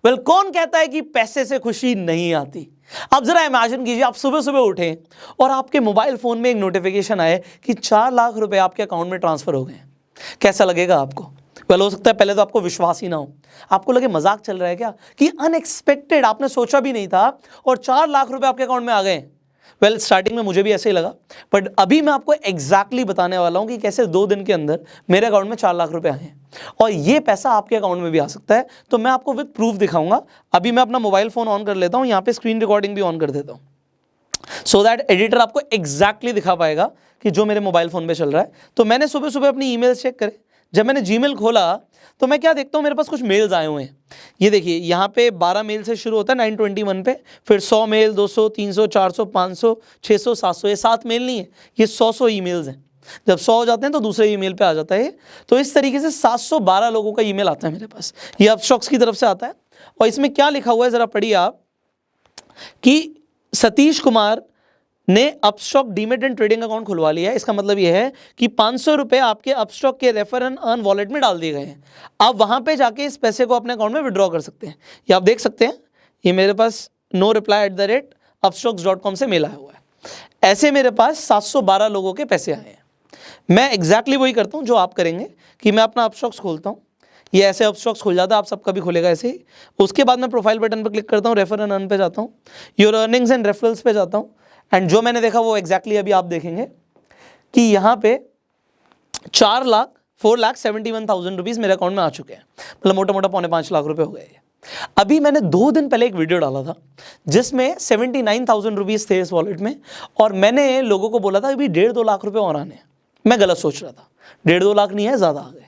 Well कौन कहता है कि पैसे से खुशी नहीं आती? आप जरा इमेजिन कीजिए, आप सुबह सुबह उठें और आपके मोबाइल फोन में एक नोटिफिकेशन आए कि 4 लाख रुपए आपके अकाउंट में ट्रांसफर हो गए। कैसा लगेगा आपको? वेल हो सकता है पहले तो आपको विश्वास ही ना हो, आपको लगे मजाक चल रहा है क्या, कि अनएक्सपेक्टेड, आपने सोचा भी नहीं था और 4 लाख रुपए आपके अकाउंट में आ गए। वेल स्टार्टिंग में मुझे भी ऐसे ही लगा, बट अभी मैं आपको एग्जैक्टली बताने वाला हूं कि कैसे 2 दिन के अंदर मेरे अकाउंट में 4 लाख रुपए आए हैं और ये पैसा आपके अकाउंट में भी आ सकता है। तो मैं आपको विद प्रूफ दिखाऊंगा। अभी मैं अपना मोबाइल फोन ऑन कर लेता हूं, यहां पे स्क्रीन रिकॉर्डिंग भी ऑन कर देता हूं, सो दैट एडिटर आपको एग्जैक्टली दिखा पाएगा कि जो मेरे मोबाइल फोन पे चल रहा है। तो मैंने सुबह सुबह अपनी ईमेल चेक करे, जब मैंने जीमेल खोला तो मैं क्या देखता हूँ, मेरे पास कुछ मेल्स आए हुए हैं। ये देखिए यहाँ पे 12 मेल से शुरू होता है 921 पे, फिर 100 मेल, 200, 300, 400, 500, 600, 700, ये 7 मेल नहीं है, ये 100 ईमेल्स हैं। जब 100 हो जाते हैं तो दूसरे ईमेल पे आ जाता है। तो इस तरीके से 712 लोगों का ईमेल आता है मेरे पास, ये अपस्टॉक्स की तरफ से आता है। और इसमें क्या लिखा हुआ है जरा पढ़िए आप, कि सतीश कुमार ने Upstox demat and trading account खुलवा लिया है। इसका मतलब यह है कि 500 रुपए आपके अपस्टॉक के रेफर एंड अर्न वॉलेट में डाल दिए गए हैं। आप वहां पे जाके इस पैसे को अपने अकाउंट में विड्रॉ कर सकते हैं। ये आप देख सकते हैं, ये मेरे पास no_reply@upstocks.com से मेल आया हुआ है। ऐसे मेरे पास 712 लोगों के पैसे आए हैं। मैं एग्जैक्टली वही करता हूँ जो आप करेंगे, कि मैं अपना अपस्टॉक्स खोलता हूँ, ये ऐसे अपस्टॉक्स खुल जाता है, आप सबका भी खुलेगा ऐसे ही। उसके बाद मैं प्रोफाइल बटन पर क्लिक करता हूँ, रेफर एंड अर्न पे जाता हूँ, योर अर्निंग्स एंड रेफरल्स पे जाता हूँ, एंड जो मैंने देखा वो एग्जैक्टली अभी आप देखेंगे कि यहाँ पे 4,71,000 रुपीज़ मेरे अकाउंट में आ चुके हैं। मतलब मोटा मोटा 5.25 लाख रुपए हो गए। अभी मैंने 2 दिन पहले एक वीडियो डाला था जिसमें 79,000 रुपीज़ थे इस वॉलेट में, और मैंने लोगों को बोला था अभी 1.5-2 लाख रुपए और आने हैं। मैं गलत सोच रहा था, 1.5-2 लाख नहीं है, ज़्यादा आ गए।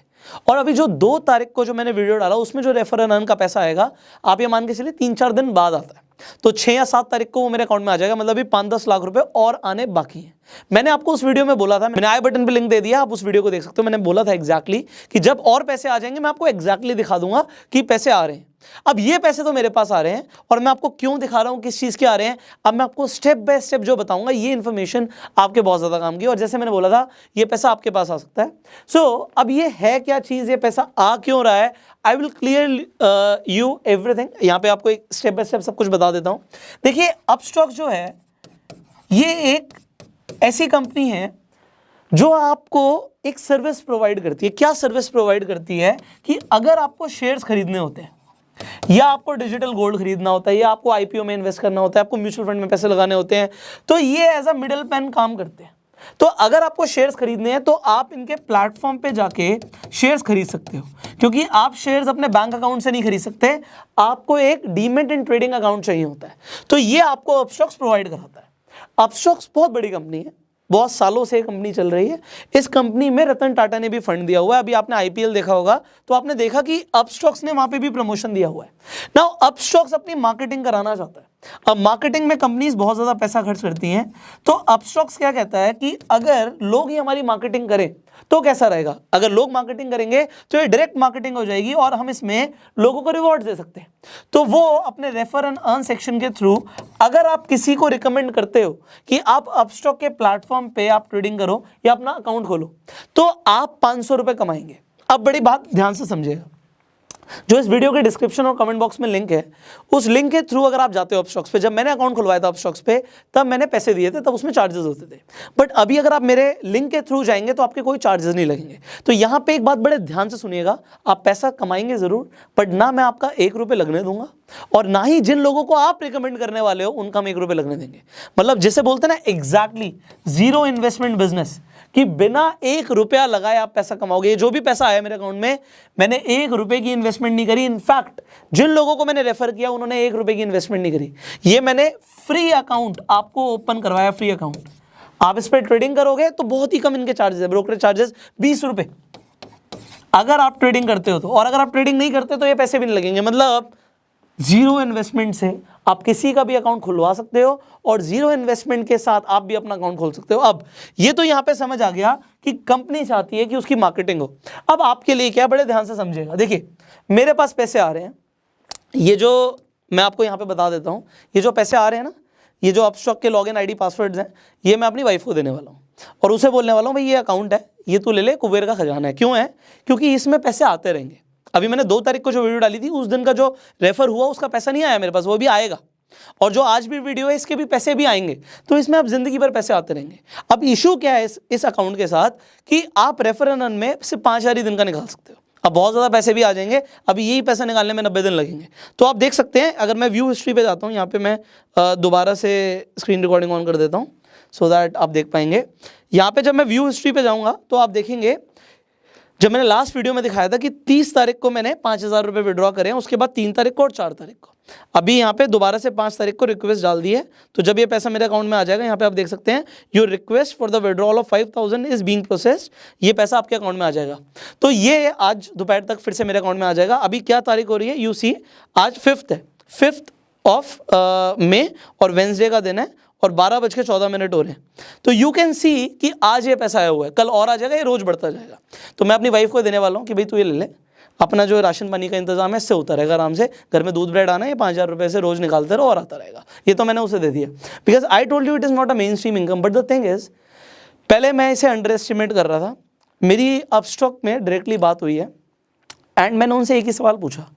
और अभी जो 2 तारीख को जो मैंने वीडियो डाला उसमें जो रेफर एंड अर्न का पैसा आएगा, आप ये मान के चलिए 3-4 दिन बाद आता है, तो 6 या 7 तारीख को वो मेरे अकाउंट में आ जाएगा। मतलब अभी 5-10 लाख रुपए और आने बाकी हैं। मैंने आपको उस वीडियो में बोला था, मैंने आई बटन पे लिंक दे दिया, आप उस वीडियो को देख सकते हो। मैंने बोला था एग्जैक्टली कि जब और पैसे आ जाएंगे मैं आपको एग्जैक्टली दिखा दूंगा कि पैसे आ रहे हैं। अब ये पैसे तो मेरे पास आ रहे हैं, और मैं आपको क्यों दिखा रहा हूं, किस चीज़ के आ रहे हैं, अब मैं आपको स्टेप बाय स्टेप जो बताऊंगा, ये इन्फॉर्मेशन आपके बहुत ज़्यादा काम की। और जैसे मैंने बोला था, ये पैसा आपके पास आ सकता है। सो अब ये है क्या चीज़, ये पैसा आ क्यों रहा है, I will clear you everything. यहाँ पे आपको एक स्टेप बाय स्टेप सब कुछ बता देता हूँ। देखिए अपस्टॉक जो है, ये एक ऐसी कंपनी है जो आपको एक सर्विस प्रोवाइड करती है। क्या सर्विस प्रोवाइड करती है, कि अगर आपको शेयर्स खरीदने होते हैं, या आपको डिजिटल गोल्ड खरीदना होता है, या आपको आईपीओ में इन्वेस्ट करना होता है, आपको म्यूचुअल फंड में पैसे लगाने होते हैं, तो ये एज अ मिडिल मैन काम करते हैं। तो अगर आपको शेयर्स खरीदने हैं तो आप इनके प्लेटफॉर्म पे जाके शेयर्स खरीद सकते हो, क्योंकि आप शेयर्स अपने बैंक अकाउंट से नहीं खरीद सकते, आपको एक डीमेट एंड ट्रेडिंग अकाउंट चाहिए होता है। तो ये आपको अपस्टॉक्स प्रोवाइड कराता है। अपस्टॉक्स बहुत बड़ी कंपनी है, बहुत सालों से कंपनी चल रही है। इस कंपनी में रतन टाटा ने भी फंड दिया हुआ है। अभी आपने आईपीएल देखा होगा तो आपने देखा कि अपस्टॉक्स ने वहां पे भी प्रमोशन दिया हुआ है। नाउ अपस्टॉक्स अपनी मार्केटिंग कराना चाहता है। अब मार्केटिंग में कंपनीज बहुत ज़्यादा पैसा खर्च करती हैं, तो अपस्टॉक्स क्या कहता है कि अगर लोग ही हमारी मार्केटिंग करें तो कैसा रहेगा। अगर लोग मार्केटिंग करेंगे तो ये डायरेक्ट मार्केटिंग हो जाएगी और हम इसमें लोगों को रिवॉर्ड दे सकते हैं। तो वो अपने रेफर एंड अर्न सेक्शन के थ्रू, अगर आप किसी को रिकमेंड करते हो कि आप अपस्टॉक के प्लेटफॉर्म पे आप ट्रेडिंग करो या अपना अकाउंट खोलो, तो आप 500 रुपये कमाएंगे। अब बड़ी बात ध्यान से समझिएगा, जो इस वीडियो के डिस्क्रिप्शन और कमेंट बॉक्स में लिंक है, उस लिंक के थ्रू अगर आप जाते हो अपस्टॉक्स पे, जब मैंने अकाउंट खुलवाया था अपस्टॉक्स पे तब मैंने पैसे दिए थे, तब उसमें चार्जेस होते थे। बट अभी अगर आप मेरे लिंक के थ्रू जाएंगे तो आपके कोई चार्जेस नहीं लगेंगे। तो यहाँ पे एक बात बड़े ध्यान से सुनिएगा, आप पैसा कमाएंगे जरूर, बट ना मैं आपका 1 रुपये लगने दूंगा, और ना ही जिन लोगों को आप रिकमेंड करने वाले हो उनका हम 1 रुपये लगने देंगे। मतलब जिसे बोलते हैं ना एग्जैक्टली जीरो इन्वेस्टमेंट बिजनेस, कि बिना 1 रुपया लगाए आप पैसा कमाओगे। जो भी पैसा आया मेरे अकाउंट में, मैंने 1 रुपये की इन्वेस्टमेंट नहीं करी। इनफैक्ट जिन लोगों को मैंने रेफर किया उन्होंने 1 रुपये की इन्वेस्टमेंट नहीं करी। ये मैंने फ्री अकाउंट आपको ओपन करवाया, फ्री अकाउंट। आप इस पर ट्रेडिंग करोगे तो बहुत ही कम इनके चार्जेस है, ब्रोकरेज चार्जेस 20 रुपये अगर आप ट्रेडिंग करते हो तो, और अगर आप ट्रेडिंग नहीं करते तो ये पैसे भी नहीं लगेंगे। मतलब जीरो इन्वेस्टमेंट से आप किसी का भी अकाउंट खुलवा सकते हो, और जीरो इन्वेस्टमेंट के साथ आप भी अपना अकाउंट खोल सकते हो। अब ये तो यहां पे समझ आ गया कि कंपनी चाहती है कि उसकी मार्केटिंग हो। अब आपके लिए क्या, बड़े ध्यान से समझिएगा। देखिए मेरे पास पैसे आ रहे हैं, ये जो मैं आपको यहाँ पे बता देता हूँ, ये जो पैसे आ रहे हैं ना, ये जो अपस्टॉक के लॉगिन आईडी पासवर्ड्स हैं, ये मैं अपनी वाइफ को देने वाला हूँ, और उसे बोलने वाला हूँ भाई ये अकाउंट है, ये तू ले ले, कुबेर का खजाना है। क्यों है? क्योंकि इसमें पैसे आते रहेंगे। अभी मैंने 2 तारीख को जो वीडियो डाली थी उस दिन का जो रेफर हुआ उसका पैसा नहीं आया मेरे पास, वो भी आएगा। और जो आज भी वीडियो है इसके भी पैसे भी आएंगे। तो इसमें आप जिंदगी भर पैसे आते रहेंगे। अब इशू क्या है इस अकाउंट के साथ कि आप रेफर एंड अर्न में सिर्फ 5,000 ही दिन का निकाल सकते हो। अब बहुत ज़्यादा पैसे भी आ जाएंगे, अभी यही पैसा निकालने में 90 दिन लगेंगे। तो आप देख सकते हैं, अगर मैं व्यू हिस्ट्री पे जाता हूँ, यहाँ पे मैं दोबारा से स्क्रीन रिकॉर्डिंग ऑन कर देता हूँ सो दैट आप देख पाएंगे। यहाँ पे जब मैं व्यू हिस्ट्री पे जाऊँगा तो आप देखेंगे, जब मैंने लास्ट वीडियो में दिखाया था कि 30 तारीख को मैंने 5,000 रुपये विड्रॉ करे हैं, उसके बाद 3 तारीख को और 4 तारीख को। अभी यहाँ पे दोबारा से 5 तारीख को रिक्वेस्ट डाल दी है। तो जब ये पैसा मेरे अकाउंट में आ जाएगा, यहाँ पे आप देख सकते हैं your request for the withdrawal of 5,000 is being processed, ये पैसा आपके अकाउंट में आ जाएगा। तो ये आज दोपहर तक फिर से मेरे अकाउंट में आ जाएगा। अभी क्या तारीख हो रही है, यू सी आज 5th है, 5th ऑफ मई और वेंसडे का दिन है और 12:14 हो रहे हैं। तो यू कैन सी कि आज ये पैसा आया हुआ है, कल और आ जाएगा, ये रोज बढ़ता जाएगा। तो मैं अपनी वाइफ को देने वाला हूँ कि भाई तू ये ले ले, अपना जो राशन पानी का इंतजाम है इससे होता रहेगा आराम से, घर में दूध ब्रेड आना है, ये 5,000 रुपये से रोज निकालते रहो और आता रहेगा। ये तो मैंने उसे दे दिया, because I told you it is not a main stream income. But the thing is, पहले मैं इसे अंडर एस्टिमेट कर रहा था। मेरी अपस्टॉक में डायरेक्टली बात हुई है एंड मैंने उनसे एक ही सवाल पूछा,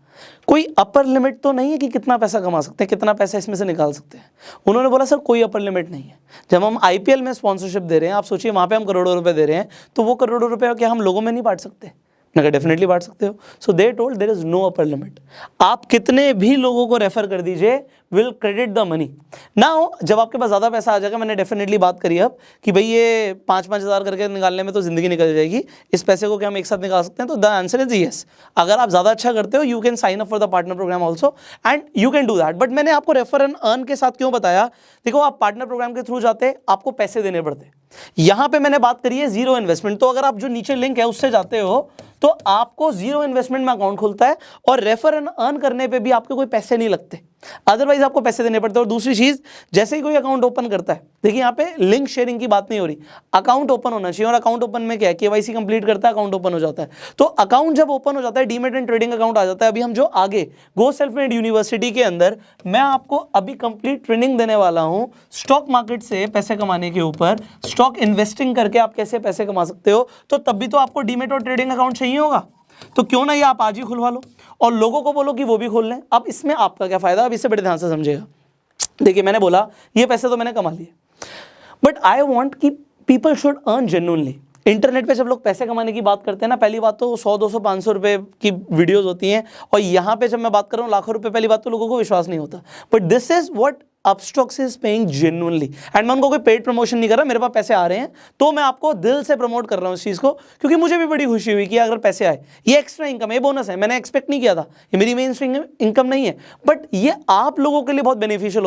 कोई अपर लिमिट तो नहीं है कि कितना पैसा कमा सकते हैं, कितना पैसा इसमें से निकाल सकते हैं। उन्होंने बोला सर कोई अपर लिमिट नहीं है। जब हम आईपीएल में स्पॉन्सरशिप दे रहे हैं, आप सोचिए वहाँ पे हम करोड़ों रुपए दे रहे हैं, तो वो करोड़ों रुपए क्या हम लोगों में नहीं बांट सकते? मैंने कहा डेफिनेटली बांट सकते हो। So they told there is no upper limit, आप कितने भी लोगों को रेफर कर दीजिए, will credit the money. Now जब आपके पास ज़्यादा पैसा आ जाएगा, मैंने डेफिनेटली बात करी अब कि भाई ये 5-5 हज़ार करके निकालने में तो ज़िंदगी निकल जाएगी, इस पैसे को क्या हम एक साथ निकाल सकते हैं? तो द आंसर इज येस। अगर आप ज़्यादा अच्छा करते हो, you can sign up for the partner programme also and you can do that. But मैंने आपको रेफर एंड अर्न के साथ क्यों बताया? देखो, आप पार्टनर प्रोग्राम के थ्रू जाते, आपको पैसे देने पड़ते। यहाँ पे मैंने बात करी है जीरो इन्वेस्टमेंट। तो अगर आप जो नीचे लिंक है उससे जाते हो तो आपको जीरो इन्वेस्टमेंट में अकाउंट खुलता है और रेफर एंड अर्न करने पे भी आपके कोई पैसे नहीं लगते, अदरवाइज आपको पैसे देने पड़ते हैं। और दूसरी चीज, जैसे ही कोई अकाउंट ओपन करता है, देखिए यहाँ पे लिंक शेयरिंग की बात नहीं हो रही, अकाउंट ओपन होना चाहिए। और अकाउंट ओपन में क्या है, केवाईसी कंप्लीट करता है, अकाउंट ओपन हो जाता है। तो अकाउंट जब ओपन हो जाता है, डीमेट एंड ट्रेडिंग अकाउंट आ जाता है। अभी हम जो आगे गो सेल्फ मेड यूनिवर्सिटी के अंदर मैं आपको अभी कंप्लीट ट्रेनिंग देने वाला हूँ स्टॉक मार्केट से पैसे कमाने के ऊपर, स्टॉक इन्वेस्टिंग करके आप कैसे पैसे कमा सकते हो। तो तब भी तो आपको डीमेट और ट्रेडिंग अकाउंट चाहिए होगा, तो क्यों ना ये आप आज ही खुलवा लो और लोगों को बोलो कि वो भी खोल लें। अब इसमें आपका क्या फायदा, अब इसे बड़े ध्यान से समझिएगा। देखिए, मैंने बोला ये पैसे तो मैंने कमा लिए, बट आई वांट कि people should earn genuinely. Internet पे जब लोग पैसे कमाने की बात करते हैं ना, पहली बात तो 100, 200, 500 रुपए की वीडियोस होती हैं, और यहाँ पे जब मैं बात कर रहा हूँ लाखों रुपए, पहली बात तो लोगों को विश्वास नहीं होता। But this is what Upstox is paying genuinely and मैं उनको कोई पेड प्रमोशन नहीं कर रहा, मेरे पास पैसे आ रहे हैं तो मैं आपको दिल से प्रमोट कर रहा हूँ इस चीज़ को, क्योंकि मुझे भी बड़ी खुशी हुई कि अगर पैसे आए, ये एक्स्ट्रा इनकम है, ये बोनस है, मैंने एक्सपेक्ट नहीं किया था, ये मेरी मेन स्ट्रीम इनकम नहीं है, बट ये आप लोगों के लिए बहुत बेनिफिशियल